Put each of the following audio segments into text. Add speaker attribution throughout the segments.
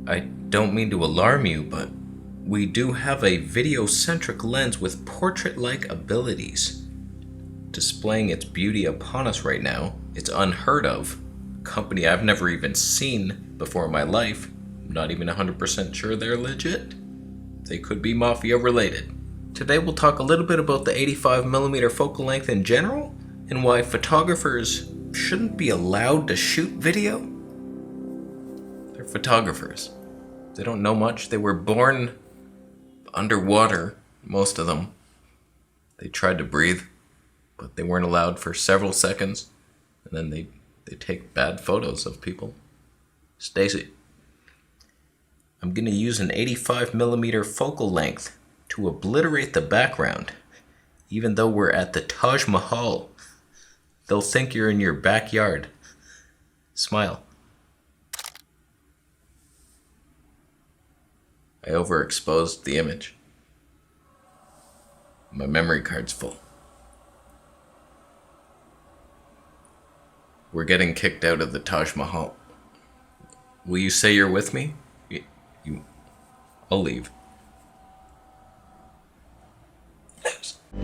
Speaker 1: I don't mean to alarm you, but we do have a video-centric lens with portrait-like abilities. Displaying its beauty upon us right now, it's unheard of. Company I've never even seen before in my life. I'm not even 100% sure they're legit. They could be mafia related. Today we'll talk a little bit about the 85mm focal length in general, and why photographers shouldn't be allowed to shoot video. They're photographers. They don't know much. They were born underwater, most of them. They tried to breathe, but they weren't allowed for several seconds, and then they take bad photos of people. Stacy, I'm gonna use an 85mm focal length to obliterate the background, even though we're at the Taj Mahal. They'll think you're in your backyard. Smile. I overexposed the image. My memory card's full. We're getting kicked out of the Taj Mahal. Will you say you're with me? I'll leave.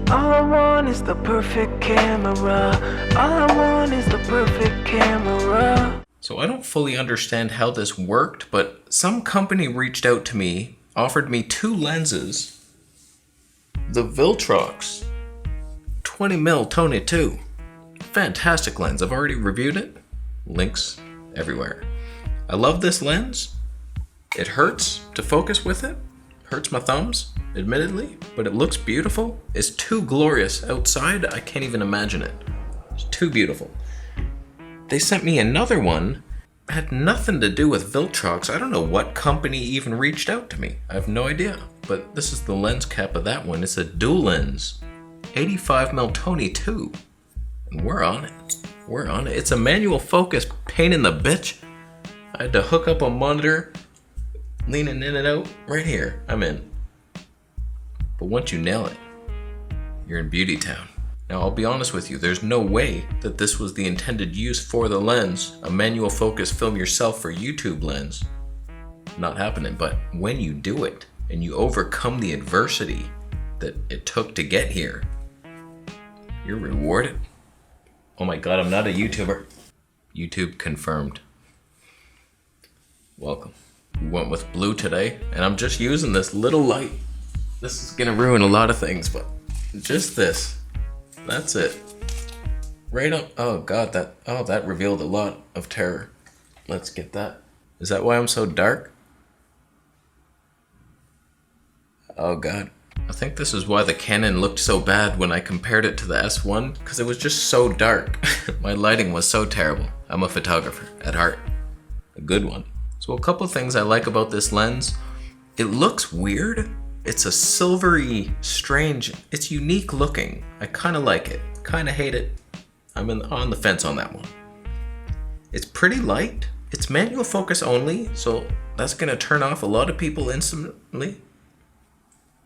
Speaker 2: All I want is the perfect camera. All I want is the perfect camera.
Speaker 1: So I don't fully understand how this worked, but some company reached out to me, offered me 2 lenses. The Viltrox 20mm Tony 2. Fantastic lens. I've already reviewed it. Links everywhere. I love this lens. It hurts to focus with it. Hurts my thumbs, admittedly, but it looks beautiful. It's too glorious outside. I can't even imagine it. It's too beautiful. They sent me another one. It had nothing to do with Viltrox. I don't know what company even reached out to me. I have no idea. But this is the lens cap of that one. It's a Dulens 85mm Tony 2. And we're on it. We're on it. It's a manual focus pain in the bitch. I had to hook up a monitor, leaning in and out. Right here, I'm in. But once you nail it, you're in Beauty Town. Now, I'll be honest with you, there's no way that this was the intended use for the lens, a manual focus film yourself for YouTube lens. Not happening, but when you do it, and you overcome the adversity that it took to get here, you're rewarded. Oh my God, I'm not a YouTuber. YouTube confirmed. Welcome. We went with blue today, and I'm just using this little light. This is gonna ruin a lot of things, but just this. That's it. Right up. Oh God, that revealed a lot of terror. Let's get that. Is that why I'm so dark? Oh God. I think this is why the Canon looked so bad when I compared it to the S1, because it was just so dark. My lighting was so terrible. I'm a photographer at heart. A good one. So a couple things I like about this lens. It looks weird. It's a silvery, strange, it's unique looking. I kind of like it, kind of hate it. I'm on the fence on that one. It's pretty light. It's manual focus only, so that's gonna turn off a lot of people instantly.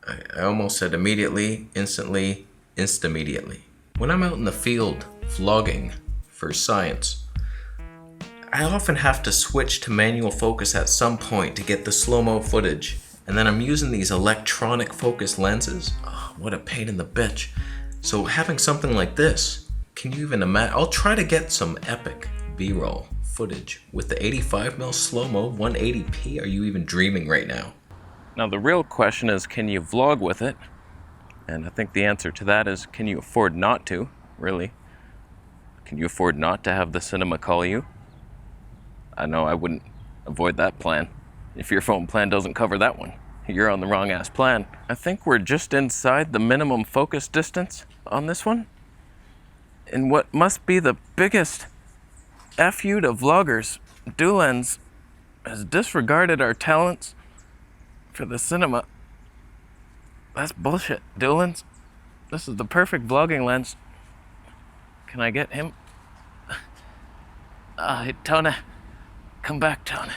Speaker 1: I almost said immediately, instantly, insta-immediately. When I'm out in the field vlogging for science, I often have to switch to manual focus at some point to get the slow-mo footage. And then I'm using these electronic focus lenses. Oh, what a pain in the bitch. So having something like this, can you even imagine? I'll try to get some epic B-roll footage with the 85mm slow-mo 180p. Are you even dreaming right now? Now the real question is, can you vlog with it? And I think the answer to that is, can you afford not to, really? Can you afford not to have the cinema call you? I know I wouldn't avoid that plan. If your phone plan doesn't cover that one, you're on the wrong ass plan. I think we're just inside the minimum focus distance on this one. In what must be the biggest F you to vloggers, Dulens has disregarded our talents for the cinema. That's bullshit, Dulens. This is the perfect vlogging lens. Can I get him? Tona. Come back, Tona.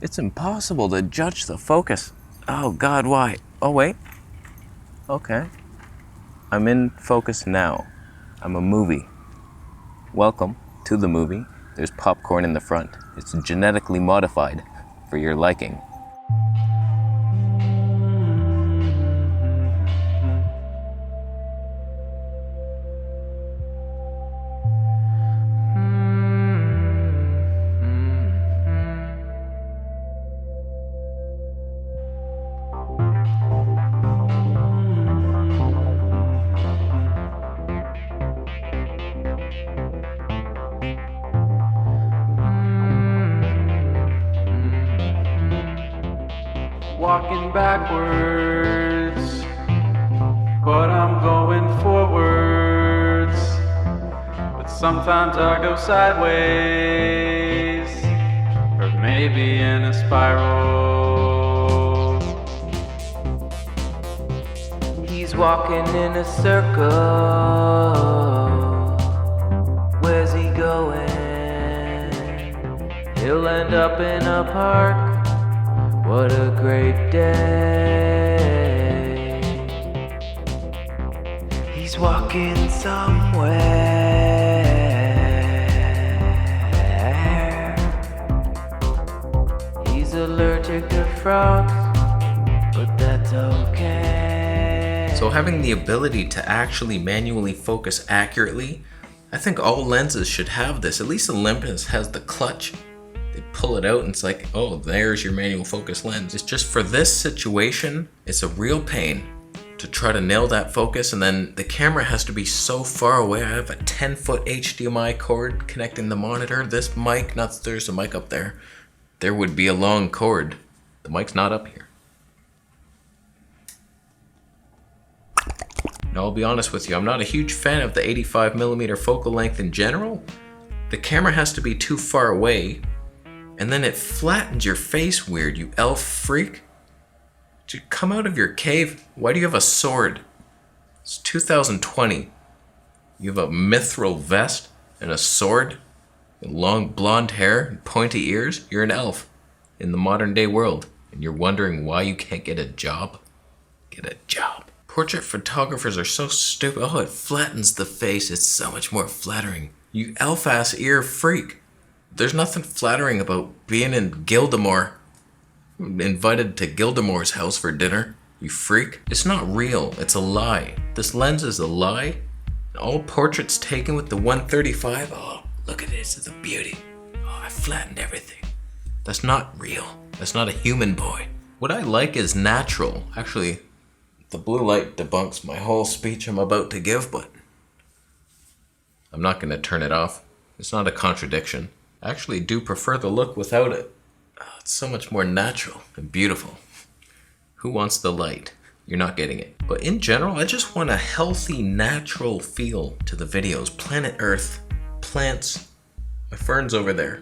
Speaker 1: It's impossible to judge the focus. Oh God, why? Oh wait. Okay. I'm in focus now. I'm a movie. Welcome to the movie. There's popcorn in the front. It's genetically modified for your liking.
Speaker 3: walking backwards, but I'm going forwards. But sometimes I go sideways, or maybe in a spiral.
Speaker 2: He's walking in a circle. Where's he going? He'll end up in a park. What a great day. He's walking somewhere. He's allergic to frogs, but that's okay.
Speaker 1: So having the ability to actually manually focus accurately, I think all lenses should have this. At least the Olympus has the clutch. They pull it out and it's like, oh, there's your manual focus lens. It's just for this situation, it's a real pain to try to nail that focus, and then the camera has to be so far away. I have a 10-foot HDMI cord connecting the monitor. This mic, not that there's a mic up there. There would be a long cord. The mic's not up here. Now, I'll be honest with you, I'm not a huge fan of the 85mm focal length in general. The camera has to be too far away, and then it flattens your face weird, you elf freak. Dude, come out of your cave. Why do you have a sword? It's 2020. You have a mithril vest and a sword, and long blonde hair and pointy ears. You're an elf in the modern day world, and you're wondering why you can't get a job? Get a job. Portrait photographers are so stupid. Oh, it flattens the face. It's so much more flattering. You elf-ass ear freak. There's nothing flattering about being in Gildemore. Invited to Gildemore's house for dinner. You freak. It's not real. It's a lie. This lens is a lie. All portraits taken with the 135. Oh, look at this. It's a beauty. Oh, I flattened everything. That's not real. That's not a human boy. What I like is natural. Actually, the blue light debunks my whole speech I'm about to give, but I'm not going to turn it off. It's not a contradiction. I actually do prefer the look without it. Oh, it's so much more natural and beautiful. Who wants the light? You're not getting it. But in general, I just want a healthy, natural feel to the videos. Planet Earth, plants, my fern's over there.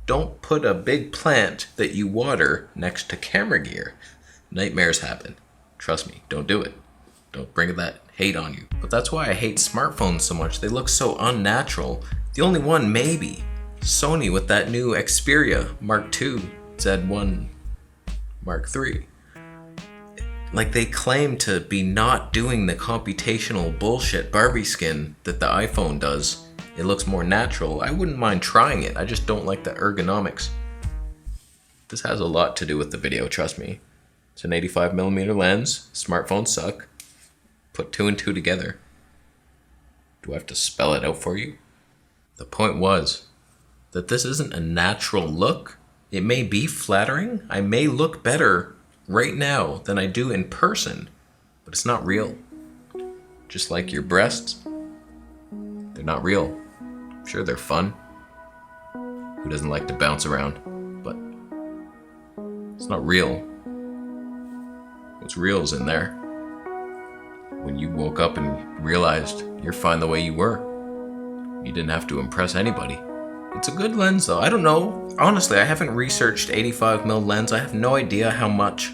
Speaker 1: Don't put a big plant that you water next to camera gear. Nightmares happen. Trust me, don't do it. Don't bring that hate on you. But that's why I hate smartphones so much. They look so unnatural. The only one, maybe, Sony with that new Xperia Mark II Z1 Mark III. Like, they claim to be not doing the computational bullshit Barbie skin that the iPhone does. It looks more natural. I wouldn't mind trying it. I just don't like the ergonomics. This has a lot to do with the video, trust me. It's an 85mm lens. Smartphones suck. Put two and two together. Do I have to spell it out for you? The point was that this isn't a natural look. It may be flattering. I may look better right now than I do in person, but it's not real. Just like your breasts, they're not real. Sure, they're fun. Who doesn't like to bounce around? But it's not real. What's real is in there. When you woke up and realized you're fine the way you were. You didn't have to impress anybody. It's a good lens though. I don't know. Honestly, I haven't researched 85mm lens. I have no idea how much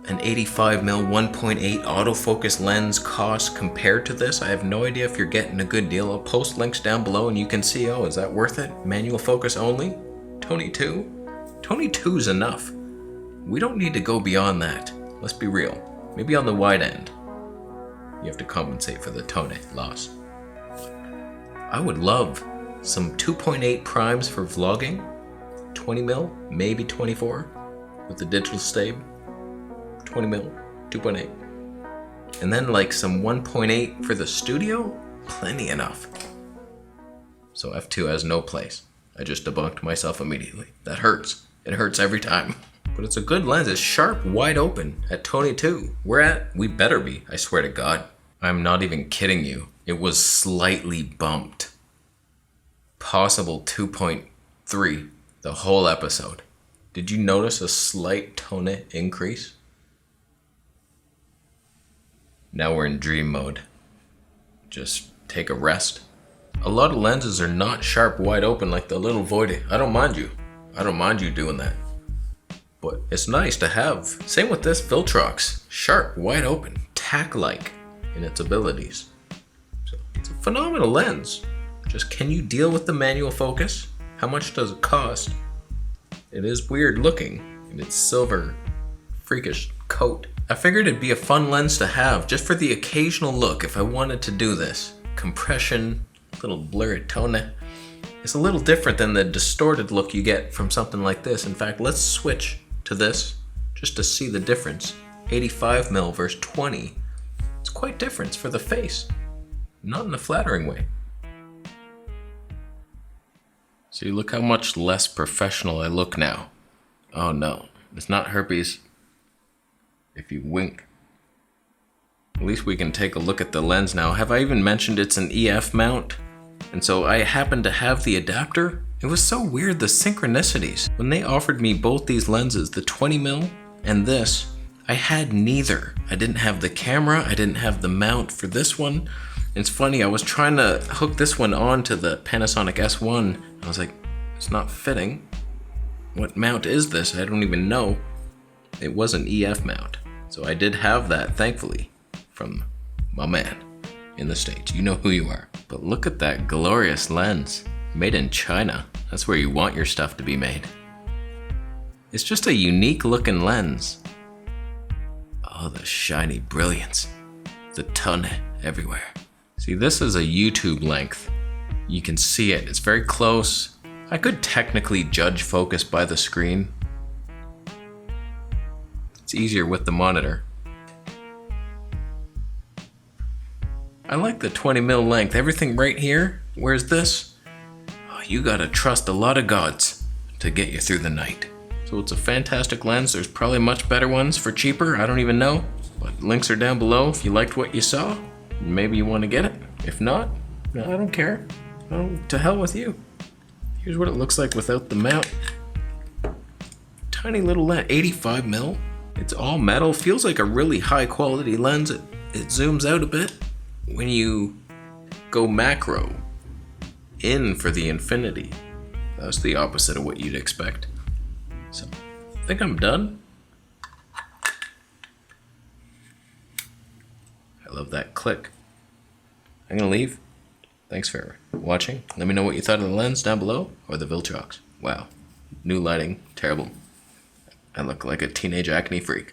Speaker 1: an 85mm 1.8 autofocus lens costs compared to this. I have no idea if you're getting a good deal. I'll post links down below and you can see, oh, is that worth it? Manual focus only? Tony 2? Tony 2 is enough. We don't need to go beyond that. Let's be real. Maybe on the wide end, you have to compensate for the Tone loss. I would love some 2.8 primes for vlogging, 20mm, maybe 24, with the digital stabilizer, 20mm, 2.8. And then like some 1.8 for the studio, plenty enough. So f2 has no place. I just debunked myself immediately. That hurts. It hurts every time. But it's a good lens. It's sharp, wide open at Tony 2. We better be, I swear to God. I'm not even kidding you. It was slightly bumped. Possible 2.3 the whole episode. Did you notice a slight tone increase? Now we're in dream mode. Just take a rest. A lot of lenses are not sharp wide open like the little voidy. I don't mind you doing that. But it's nice to have. Same with this Viltrox. Sharp, wide open, tack-like in its abilities. So it's a phenomenal lens. Just can you deal with the manual focus? How much does it cost? It is weird looking in its silver, freakish coat. I figured it'd be a fun lens to have just for the occasional look if I wanted to do this. Compression, little blurry tone. It's a little different than the distorted look you get from something like this. In fact, let's switch to this just to see the difference. 85mm versus 20. It's quite different for the face, not in a flattering way. See, look how much less professional I look now. Oh no, it's not herpes. If you wink. At least we can take a look at the lens now. Have I even mentioned it's an EF mount? And so I happen to have the adapter. It was so weird, the synchronicities. When they offered me both these lenses, the 20mm and this, I had neither. I didn't have the camera, I didn't have the mount for this one. It's funny, I was trying to hook this one on to the Panasonic S1. I was like, it's not fitting. What mount is this? I don't even know. It was an EF mount. So I did have that, thankfully, from my man in the States. You know who you are. But look at that glorious lens. Made in China. That's where you want your stuff to be made. It's just a unique looking lens. Oh, the shiny brilliance. The ton everywhere. See, this is a YouTube length. You can see it. It's very close. I could technically judge focus by the screen. It's easier with the monitor. I like the 20mm length. Everything right here. Where's this? Oh, you gotta trust a lot of gods to get you through the night. So it's a fantastic lens. There's probably much better ones for cheaper. I don't even know. But links are down below if you liked what you saw. Maybe you want to get it. If not, no, I don't care. To hell with you. Here's what it looks like without the mount. Tiny little lens, 85mm. It's all metal. Feels like a really high quality lens. It zooms out a bit. When you go macro in for the infinity, that's the opposite of what you'd expect. So, I think I'm done. I love that click. I'm gonna leave. Thanks for watching. Let me know what you thought of the lens down below, or the Viltrox. Wow, new lighting, terrible. I look like a teenage acne freak.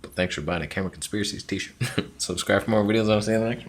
Speaker 1: But thanks for buying a Camera Conspiracies t-shirt. Subscribe for more videos. I'll see you in the next one.